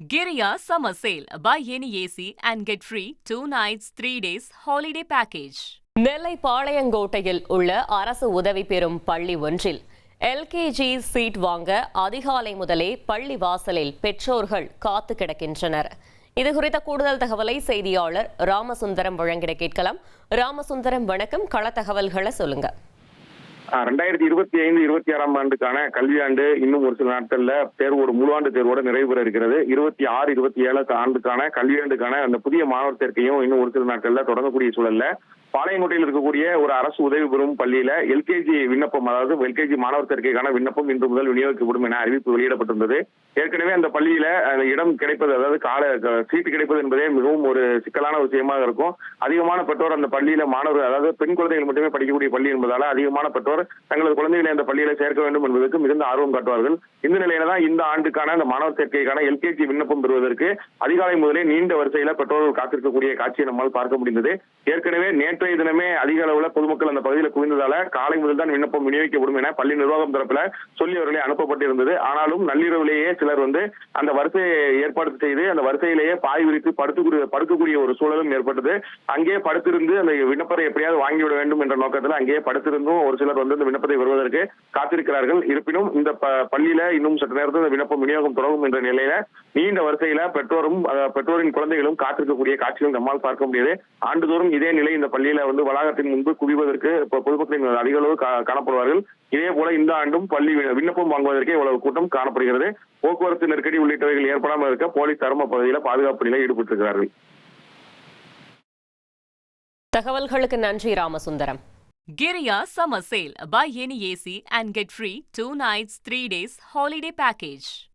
Giriya Summer Sale. Buy any AC and get free 2 nights, 3 days holiday package. நெல்லை பாளையங்கோட்டையில் உள்ள அரசு உதவி பெறும் பள்ளி ஒன்றில் எல்கேஜி சீட் வாங்க அதிகாலை முதலே பள்ளி வாசலில் பெற்றோர்கள் காத்து கிடக்கின்றனர். இதுகுறித்த கூடுதல் தகவலை செய்தியாளர் ராமசுந்தரம் வழங்கிட கேட்கலாம். ராமசுந்தரம், வணக்கம். கள தகவல்களை சொல்லுங்க. 2025-26 ஆண்டுக்கான கல்வியாண்டு இன்னும் ஒரு சில நாட்கள்ல தேர்வு ஒரு முழு தேர்வோட நிறைவு பெற இருக்கிறது. 26-27 ஆண்டுக்கான கல்வியாண்டுக்கான அந்த புதிய மாணவர் சேர்க்கையும் இன்னும் ஒரு சில நாட்கள்ல தொடங்கக்கூடிய சூழல்ல பாளையங்கோட்டையில் இருக்கக்கூடிய ஒரு அரசு உதவி பெறும் பள்ளியில எல்கேஜி விண்ணப்பம், அதாவது எல்கேஜி மாணவர் சேர்க்கைக்கான விண்ணப்பம் இன்று முதல் விநியோகிக்கப்படும் என அறிவிப்பு வெளியிடப்பட்டிருந்தது. ஏற்கனவே அந்த பள்ளியில இடம் கிடைப்பது, அதாவது சீட்டு கிடைப்பது என்பதே மிகவும் ஒரு சிக்கலான விஷயமாக இருக்கும். அதிகமான பெற்றோர் அந்த பள்ளியில மாணவர், அதாவது பெண் குழந்தைகள் மட்டுமே படிக்கக்கூடிய பள்ளி என்பதால அதிகமான பெற்றோர் தங்களது குழந்தைகளை அந்த பள்ளியில சேர்க்க வேண்டும் என்பதற்கு மிகுந்த ஆர்வம் காட்டுவார்கள். இந்த நிலையில தான் இந்த ஆண்டுக்கான அந்த மாணவர் சேர்க்கைக்கான எல்கேஜி விண்ணப்பம் பெறுவதற்கு அதிகாலை முதலே நீண்ட வரிசையில பெற்றோர்கள் காத்திருக்கக்கூடிய காட்சியை நம்மால் பார்க்க முடிந்தது. ஏற்கனவே நேற்றைய தினமே அதிக அளவுல பொதுமக்கள் அந்த பகுதியில் குவிந்ததால காலை முதல் தான் விண்ணப்பம் விநியோகிக்கப்படும் என பள்ளி நிர்வாகம் தரப்புல சொல்லி அவர்களே அனுப்பப்பட்டிருந்தது. ஆனாலும் நள்ளிரவிலேயே சிலர் அந்த வரிசையை ஏற்பாடு செய்து அந்த வரிசையிலேயே பாய் விரித்து படுக்கக்கூடிய ஒரு சூழலும் ஏற்பட்டது. அங்கே படுத்திருந்து அந்த விண்ணப்பத்தை எப்படியாவது வாங்கிவிட வேண்டும் என்ற நோக்கத்தில் அங்கே படுத்திருந்தும் ஒரு சிலர் இந்த விண்ணப்பத்தை வருவதற்கு காத்திருக்கிறார்கள். இருப்பினும் இந்த பள்ளியில இன்னும் சற்று நேரத்தில் இந்த விண்ணப்பம் விநியோகம் தொடங்கும் என்ற நிலையில நீண்ட வரிசையில பெற்றோரின் குழந்தைகளும் காத்திருக்கக்கூடிய காட்சிகள் நம்மால் பார்க்க முடியாது. ஆண்டுதோறும் இதே நிலை இந்த பள்ளியில வளாகத்தின் முன்பு குவிவதற்கு பொதுமக்களின் அதிக அளவு காணப்படுவார்கள். இதே போல இந்த ஆண்டும் பள்ளி விண்ணப்பம் வாங்குவதற்கே இவ்வளவு கூட்டம் காணப்படுகிறது. போக்குவரத்து நெருக்கடி உள்ளிட்டவைகள் ஏற்படாமல் இருக்க போலீஸ் தரும பகுதியில் பாதுகாப்பு பணியில் ஈடுபட்டிருக்கிறார்கள். தகவல்களுக்கு நன்றி Ramasundaram. Giriya Summer Sale. Buy any AC and get free 2 nights, 3 days holiday package.